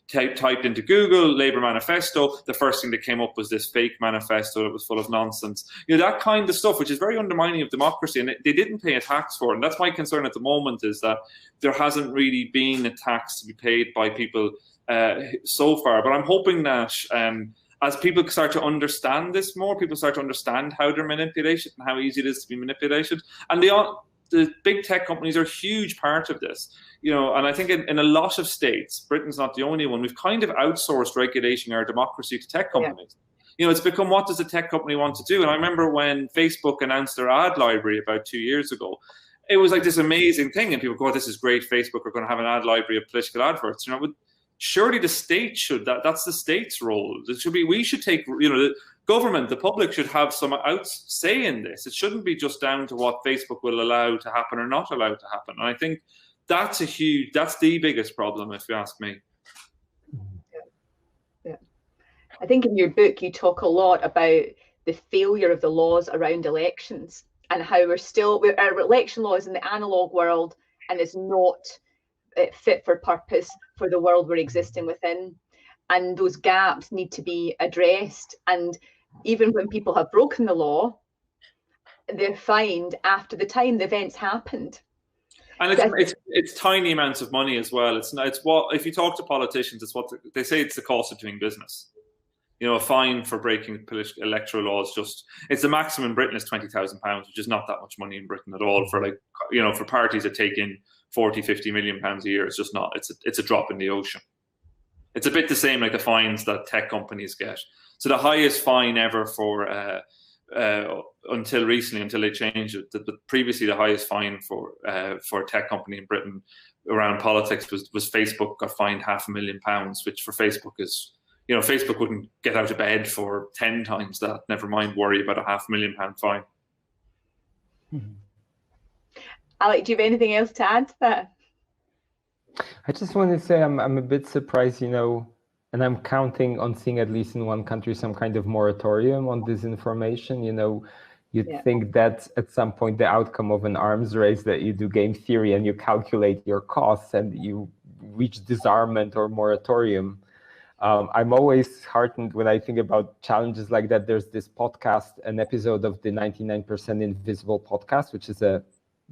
typed into Google Labour manifesto, the first thing that came up was this fake manifesto that was full of nonsense. That kind of stuff, which is very undermining of democracy, and they didn't pay a tax for it. And that's my concern at the moment, is that there hasn't really been a tax to be paid by people so far. But I'm hoping that as people start to understand this more, people start to understand how they're manipulated and how easy it is to be manipulated. And the big tech companies are a huge part of this, and I think in a lot of states, Britain's not the only one, we've kind of outsourced regulating our democracy to tech companies. Yeah. It's become, what does a tech company want to do? And I remember when Facebook announced their ad library about 2 years ago, it was like this amazing thing. And people go, oh, this is great. Facebook are going to have an ad library of political adverts. But surely the state should, that's the state's role. It should be, we should take, the government, the public should have some say in this. It shouldn't be just down to what Facebook will allow to happen or not allow to happen. And I think that's the biggest problem, if you ask me. Yeah. I think in your book, you talk a lot about the failure of the laws around elections and how our election law is in the analog world and is not fit for purpose for the world we're existing within. And those gaps need to be addressed. And even when people have broken the law, they're fined after the time the events happened. And it's tiny amounts of money as well. It's what, if you talk to politicians, it's what they say, it's the cost of doing business. A fine for breaking electoral laws, it's the maximum in Britain is £20,000, which is not that much money in Britain at all for for parties that take in 40-50 million pounds a year. It's just not, it's a drop in the ocean. It's a bit the same like the fines that tech companies get. So the highest fine ever for until recently, until they changed it, previously the highest fine for a tech company in Britain around politics was Facebook got fined £500,000, which for Facebook is, Facebook wouldn't get out of bed for 10 times that, never mind worry about a £500,000 fine. Alec, do you have anything else to add to that? I just want to say I'm a bit surprised, and I'm counting on seeing at least in one country some kind of moratorium on disinformation. You'd think that at some point the outcome of an arms race, that you do game theory and you calculate your costs and you reach disarmament or moratorium. I'm always heartened when I think about challenges like that. There's this podcast, an episode of the 99% Invisible podcast, which is a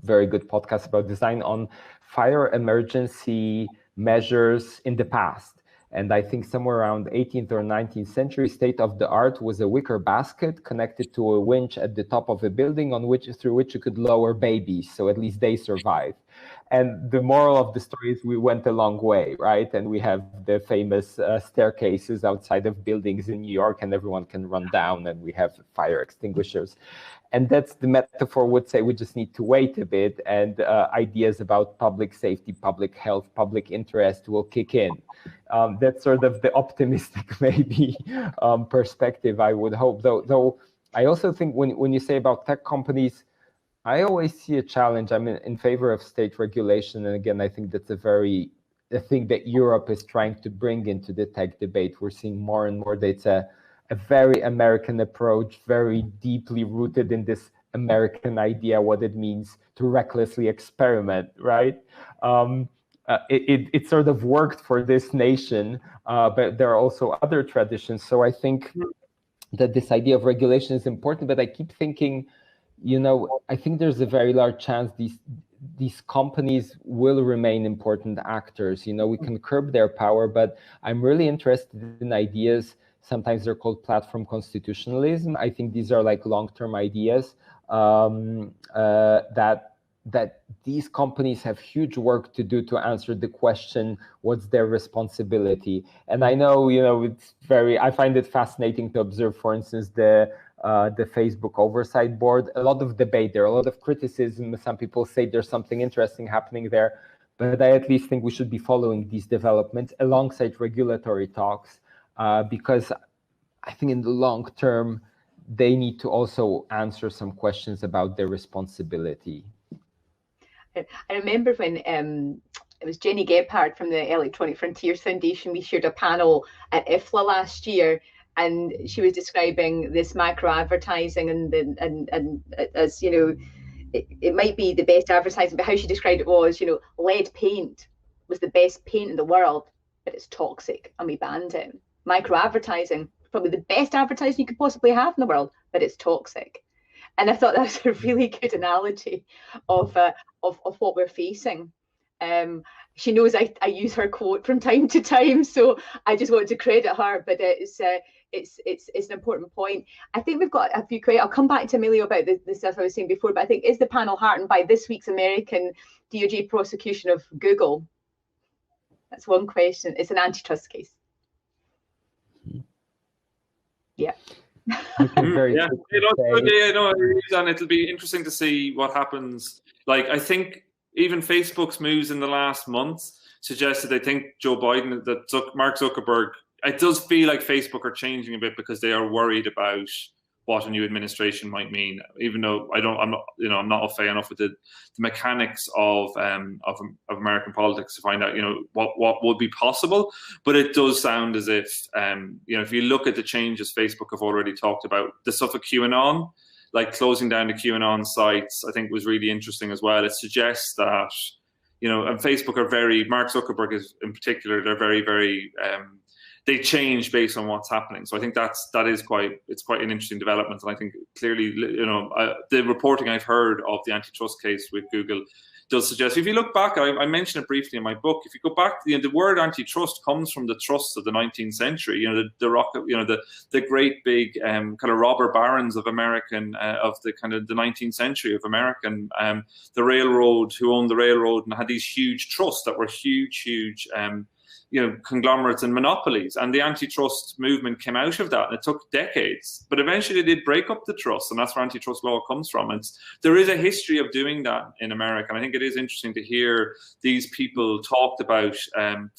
very good podcast about design, on fire emergency measures in the past. And I think somewhere around 18th or 19th century, state of the art was a wicker basket connected to a winch at the top of a building through which you could lower babies, so at least they survive. And the moral of the story is we went a long way, right? And we have the famous staircases outside of buildings in New York, and everyone can run down, and we have fire extinguishers. And that's the metaphor would say we just need to wait a bit, and ideas about public safety, public health, public interest will kick in. That's sort of the optimistic maybe perspective, I would hope. Though I also think when you say about tech companies, I always see a challenge. I'm in favor of state regulation. And again, I think that's a thing that Europe is trying to bring into the tech debate. We're seeing more and more that it's a very American approach, very deeply rooted in this American idea, what it means to recklessly experiment, right? It sort of worked for this nation, but there are also other traditions. So I think that this idea of regulation is important, but I keep thinking, I think there's a very large chance these companies will remain important actors. We can curb their power, but I'm really interested in ideas. Sometimes they're called platform constitutionalism. I think these are like long-term ideas that these companies have huge work to do to answer the question, what's their responsibility? And I know, I find it fascinating to observe, for instance, the Facebook Oversight Board. A lot of debate there, a lot of criticism. Some people say there's something interesting happening there, but I at least think we should be following these developments alongside regulatory talks, because I think in the long term, they need to also answer some questions about their responsibility. I remember when it was Jenny Gebhardt from the Electronic Frontiers Foundation, we shared a panel at IFLA last year, and she was describing this macro advertising and as it might be the best advertising, but how she described it was, lead paint was the best paint in the world, but it's toxic and we banned it. Micro advertising, probably the best advertising you could possibly have in the world, but it's toxic. And I thought that was a really good analogy of what we're facing. She knows I use her quote from time to time, so I just want to credit her. But it's an important point. I think we've got a few questions. I'll come back to Emilio about the stuff I was saying before. But I think, is the panel heartened by this week's American DOJ prosecution of Google? That's one question. It's an antitrust case. Yeah. Yeah, and it'll be interesting to see what happens. Like, I think even Facebook's moves in the last month suggested they think Joe Biden, that Mark Zuckerberg, it does feel like Facebook are changing a bit because they are worried about what a new administration might mean. Even though I'm not au fait enough with the mechanics of American politics to find out, what would be possible. But it does sound as if, if you look at the changes Facebook have already talked about, the stuff at QAnon, like closing down the QAnon sites, I think was really interesting as well. It suggests that, and Facebook are Mark Zuckerberg is in particular, they're very, very, they change based on what's happening. So I think it's quite an interesting development. And I think clearly, the reporting I've heard of the antitrust case with Google does suggest, if you look back, I mentioned it briefly in my book, if you go back, the word antitrust comes from the trusts of the 19th century, the great big kind of robber barons of American, of the kind of the 19th century of American, the railroad, who owned the railroad and had these huge trusts that were huge, conglomerates and monopolies, and the antitrust movement came out of that, and it took decades, but eventually they did break up the trust, and that's where antitrust law comes from. And there is a history of doing that in America, and I think it is interesting to hear these people talked about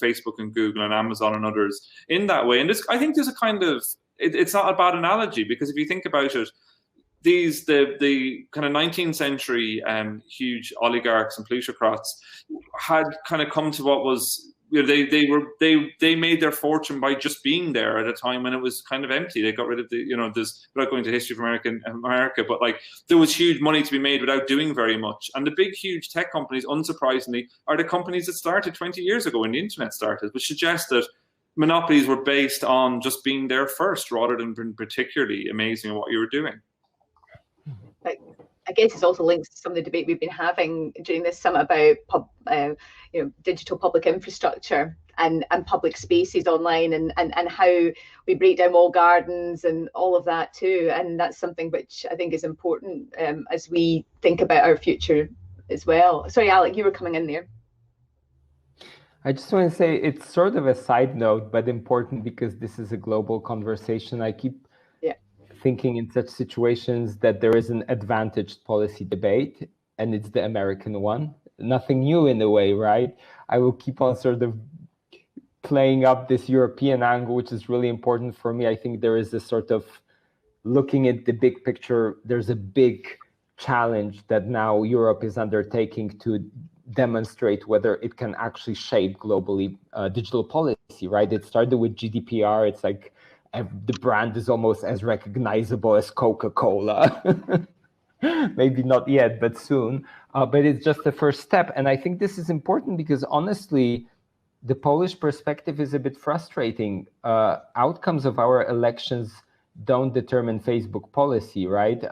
Facebook and Google and Amazon and others in that way. And I think there's a kind of, it's not a bad analogy, because if you think about it, the kind of 19th century huge oligarchs and plutocrats had kind of come to what was, they made their fortune by just being there at a time when it was kind of empty. They got rid of without going to history of America, but like there was huge money to be made without doing very much. And the big, huge tech companies, unsurprisingly, are the companies that started 20 years ago when the internet started, which suggests that monopolies were based on just being there first rather than being particularly amazing at what you were doing. I guess it's also linked to some of the debate we've been having during this summit about digital public infrastructure and public spaces online, and how we break down walled gardens and all of that too. And that's something which I think is important as we think about our future as well. Sorry, Alec, you were coming in there. I just want to say it's sort of a side note, but important because this is a global conversation. I keep thinking in such situations that there is an advantaged policy debate, and it's the American one. Nothing new in a way, right? I will keep on sort of playing up this European angle, which is really important for me. I think there is a sort of looking at the big picture. There's a big challenge that now Europe is undertaking to demonstrate whether it can actually shape globally digital policy, right? It started with GDPR. It's like the brand is almost as recognizable as Coca-Cola. Maybe not yet, but soon. But it's just the first step. And I think this is important because honestly, the Polish perspective is a bit frustrating. Outcomes of our elections don't determine Facebook policy, right?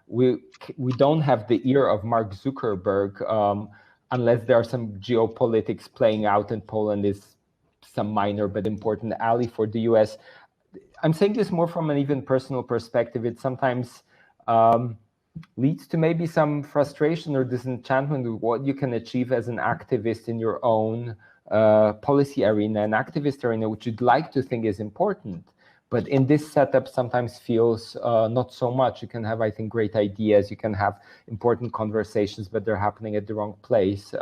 We don't have the ear of Mark Zuckerberg unless there are some geopolitics playing out, and Poland is some minor but important ally for the US. I'm saying this more from an even personal perspective. It sometimes leads to maybe some frustration or disenchantment with what you can achieve as an activist in your own policy arena, an activist arena, which you'd like to think is important. But in this setup, sometimes feels not so much. You can have, I think, great ideas. You can have important conversations, but they're happening at the wrong place.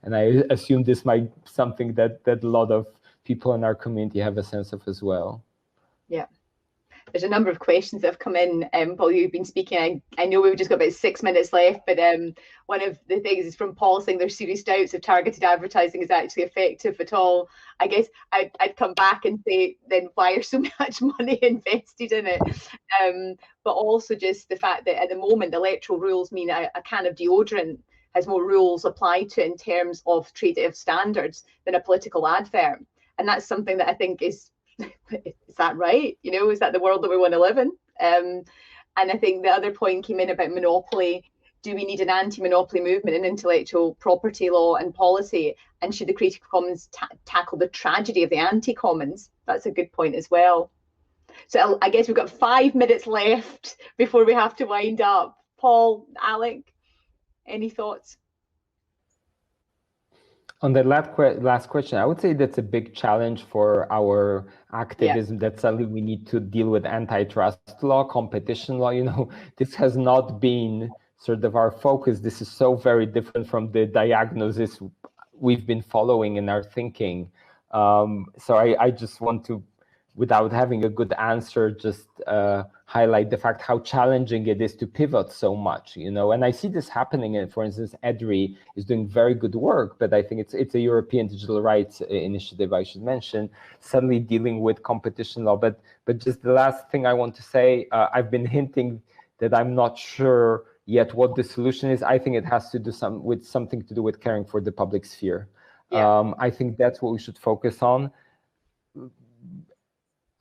And I assume this might be something that a lot of people in our community have a sense of as well. Yeah. There's a number of questions that have come in. Paul, you've been speaking. I know we've just got about 6 minutes left, but one of the things is from Paul saying there's serious doubts if targeted advertising is actually effective at all. I guess I'd come back and say, then why are so much money invested in it? But also just the fact that at the moment, the electoral rules mean a can of deodorant has more rules applied to it in terms of trade standards than a political advert. And that's something that I think is that right? You know, is that the world that we want to live in? And I think the other point came in about monopoly. Do we need an anti-monopoly movement in intellectual property law and policy? And should the Creative Commons tackle the tragedy of the anti-commons? That's a good point as well. So I guess we've got 5 minutes left before we have to wind up. Paul, Alec, any thoughts? On the last question, I would say that's a big challenge for our activism, that suddenly we need to deal with antitrust law, competition law. You know, this has not been sort of our focus. This is so very different from the diagnosis we've been following in our thinking. So I just want to, without having a good answer, just highlight the fact how challenging it is to pivot so much, you know. And I see this happening. And for instance, EDRI is doing very good work, but I think it's a European digital rights initiative, I should mention, suddenly dealing with competition law. But just the last thing I want to say, I've been hinting that I'm not sure yet what the solution is. I think it has to do something to do with caring for the public sphere. Yeah. I think that's what we should focus on.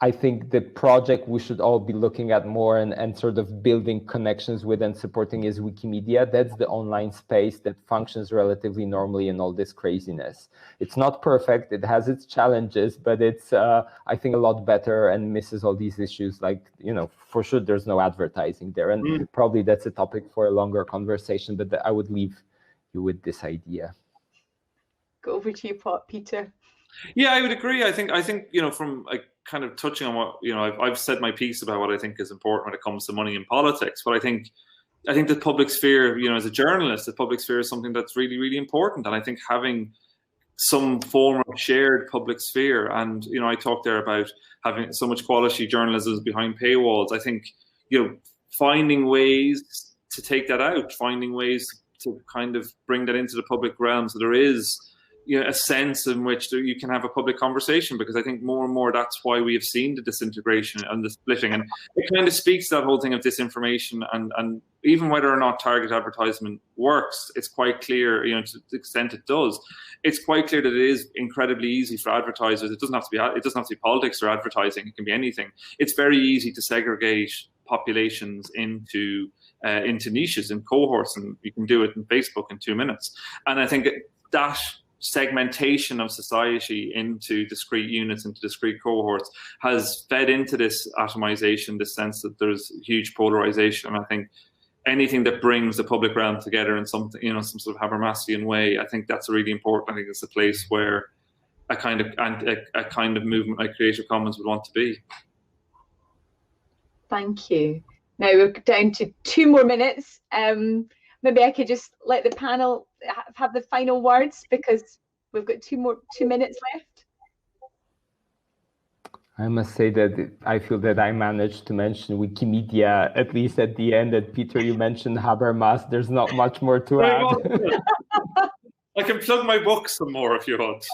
I think the project we should all be looking at more and sort of building connections with and supporting is Wikimedia. That's the online space that functions relatively normally in all this craziness. It's not perfect, it has its challenges, but it's, I think, a lot better and misses all these issues. Like, you know, for sure there's no advertising there. And probably that's a topic for a longer conversation, but I would leave you with this idea. Go over to you, Peter. Yeah, I would agree. I think you know, from like kind of touching on what, you know, I've said my piece about what I think is important when it comes to money in politics. But I think the public sphere, you know, as a journalist, the public sphere is something that's really, really important. And I think having some form of shared public sphere, and, you know, I talked there about having so much quality journalism behind paywalls. I think, you know, finding ways to take that out, finding ways to kind of bring that into the public realm, so there is, you know, a sense in which you can have a public conversation, because I think more and more that's why we have seen the disintegration and the splitting. And it kind of speaks to that whole thing of disinformation, and even whether or not target advertisement works, it's quite clear, you know, to the extent it does, it's quite clear that it is incredibly easy for advertisers. It doesn't have to be politics or advertising, it can be anything. It's very easy to segregate populations into niches and cohorts, and you can do it in Facebook in 2 minutes. And I think that segmentation of society into discrete units, into discrete cohorts, has fed into this atomization, this sense that there's huge polarization. And I think anything that brings the public realm together in something, you know, some sort of Habermasian way, I think that's really important. I think it's a place where a kind of movement like Creative Commons would want to be. Thank you. Now we're down to 2 more minutes. Maybe I could just let the panel have the final words, because we've got 2 minutes left. I must say that I feel that I managed to mention Wikimedia, at least at the end. And Peter, you mentioned Habermas. There's not much more to add. I can plug my book some more if you want.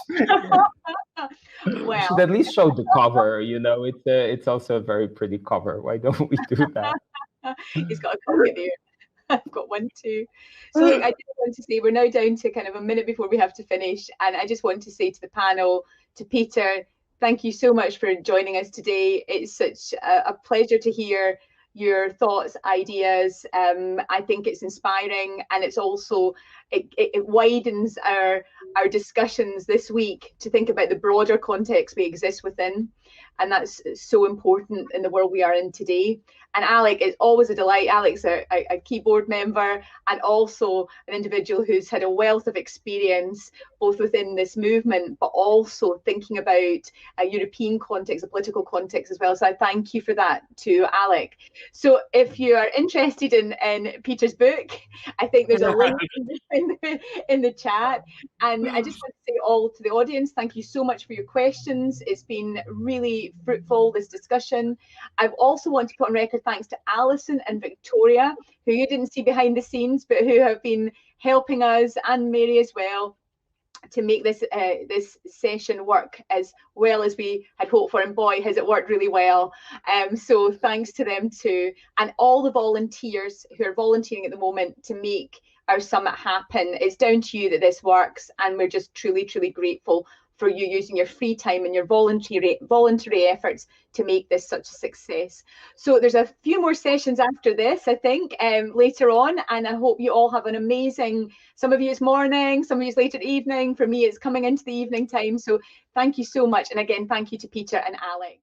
Well, you should at least show the cover. You know, it's also a very pretty cover. Why don't we do that? He's got a copy there. I've got one too. So look, I just want to say we're now down to kind of a minute before we have to finish, and I just want to say to the panel, to Peter, thank you so much for joining us today. It's such a pleasure to hear your thoughts, ideas. I think it's inspiring, and it's also it widens our discussions this week to think about the broader context we exist within, and that's so important in the world we are in today. And Alec, it's always a delight. Alec's a keyboard member and also an individual who's had a wealth of experience both within this movement, but also thinking about a European context, a political context as well. So I thank you for that to Alec. So if you are interested in Peter's book, I think there's a link in the chat. And I just want to say all to the audience, thank you so much for your questions. It's been really fruitful, this discussion. I also want to put on record thanks to Alison and Victoria, who you didn't see behind the scenes, but who have been helping us, and Mary as well, to make this this session work as well as we had hoped for, and boy has it worked really well. So thanks to them too, and all the volunteers who are volunteering at the moment to make our summit happen. It's down to you that this works, and we're just truly grateful for you using your free time and your voluntary efforts to make this such a success. So there's a few more sessions after this, I think, later on, and I hope you all have an amazing, some of you it's morning, some of you it's later evening, for me it's coming into the evening time. So thank you so much, and again, thank you to Peter and Alec.